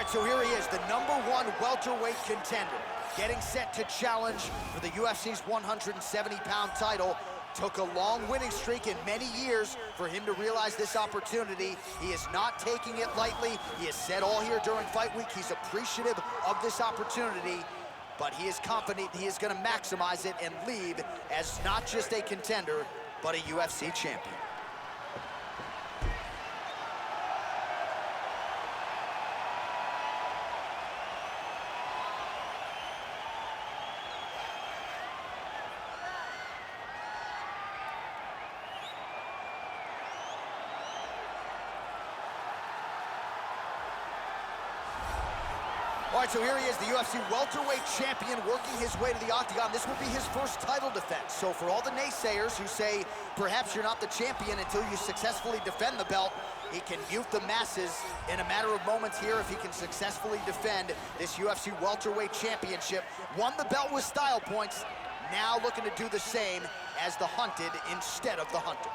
right, so here he is, the #1 welterweight contender, getting set to challenge for the UFC's 170-pound title. Took a long winning streak in many years for him to realize this opportunity. He is not taking it lightly. He has said all here during fight week he's appreciative of this opportunity, but he is confident he is going to maximize it and leave as not just a contender, but a UFC champion. All right, so here he is, the UFC welterweight champion working his way to the octagon. This will be his first title defense. So for all the naysayers who say perhaps you're not the champion until you successfully defend the belt, he can mute the masses in a matter of moments here if he can successfully defend this UFC welterweight championship. Won the belt with style points, now looking to do the same as the hunted instead of the hunter.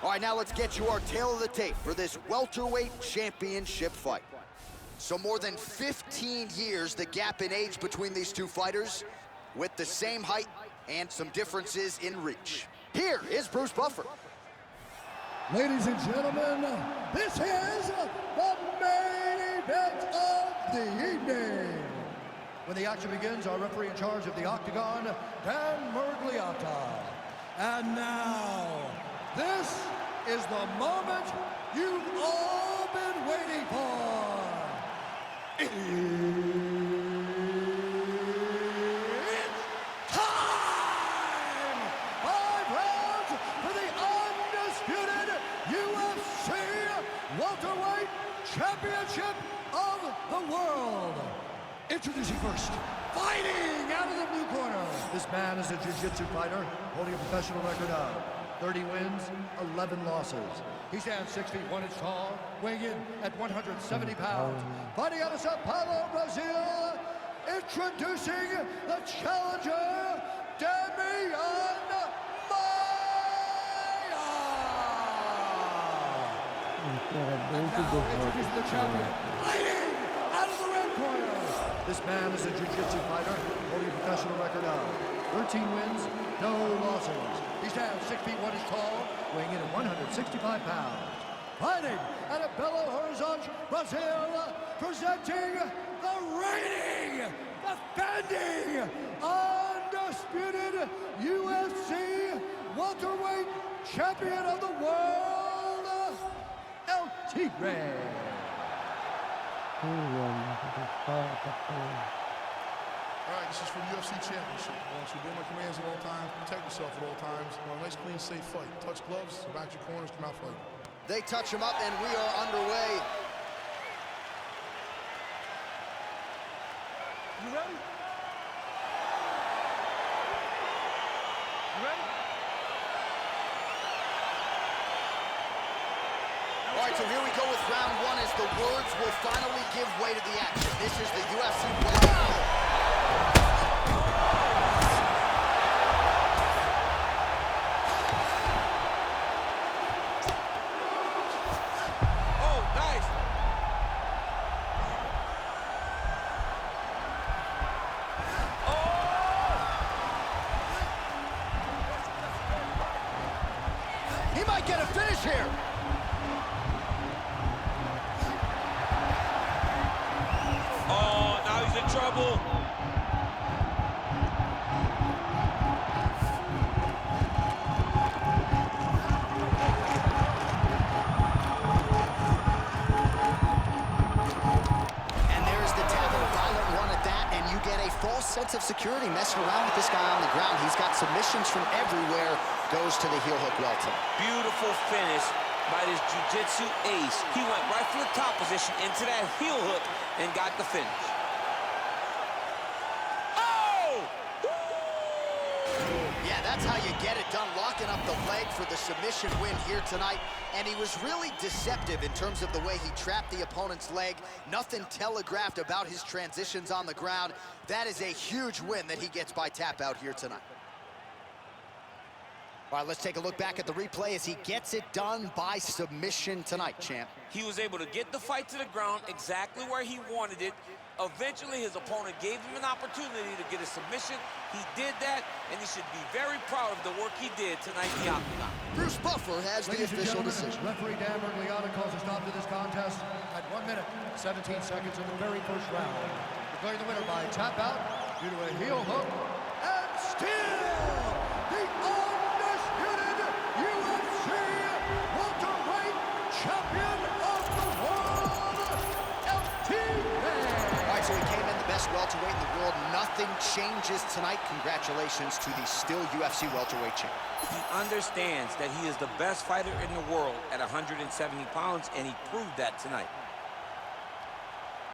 All right, now let's get you our tale of the tape for this welterweight championship fight. So more than 15 years, the gap in age between these two fighters, with the same height and some differences in reach. Here is Bruce Buffer. Ladies and gentlemen, this is the main event of the evening. When the action begins, our referee in charge of the octagon, Dan Murgliata. And now, this is the moment you've all been waiting for. It's time! 5 rounds for the undisputed UFC welterweight championship of the world. Introducing first, fighting out of the blue corner. This man is a jiu-jitsu fighter holding a professional record of 30 wins, 11 losses. He stands 6 feet 1 inch tall, weighing in at 170 pounds. Fighting out of Sao Paulo, Brazil, introducing the challenger, Damian Maia. And now introducing the champion, fighting out of the red corner. This man is a jiu-jitsu fighter holding a professional record of 13 wins, no losses. He stands 6 feet 1 inch tall, weighing in at 165 pounds. Fighting out of Belo Horizonte, Brazil, presenting the reigning, defending, undisputed UFC welterweight champion of the world, El Tigre. All right, this is for the UFC Championship. I want you to obey my commands at all times, protect yourself at all times. I want a nice, clean, safe fight. Touch gloves, back your corners, come out fighting. They touch him up, and we are underway. You ready? You ready? All right, so here we go with round 1 as the words will finally give way to the action. This is the UFC welterweight. He might get a finish here. Oh, now he's in trouble. And there's the tap, a violent one at that, and you get a false sense of security messing around with this guy on the ground. He's got submissions from everywhere. Goes to the heel hook welter. Beautiful finish by this jiu-jitsu ace. He went right from the top position into that heel hook and got the finish. Oh! Yeah, that's how you get it done, locking up the leg for the submission win here tonight. And he was really deceptive in terms of the way he trapped the opponent's leg. Nothing telegraphed about his transitions on the ground. That is a huge win that he gets by tap out here tonight. All right, let's take a look back at the replay as he gets it done by submission tonight, champ. He was able to get the fight to the ground exactly where he wanted it. Eventually, his opponent gave him an opportunity to get a submission. He did that, and he should be very proud of the work he did tonight in the octagon. Bruce Buffer has the official decision. Referee Dan Bergliana calls a stop to this contest at 1 minute, 17 seconds in the very first round. Declaring the winner by tap out due to a heel hook and still the undisputed UFC welterweight champion of the world, All right, so he came in the best welterweight in the world. Nothing changes tonight. Congratulations to the still UFC welterweight champ. He understands that he is the best fighter in the world at 170 pounds, and he proved that tonight.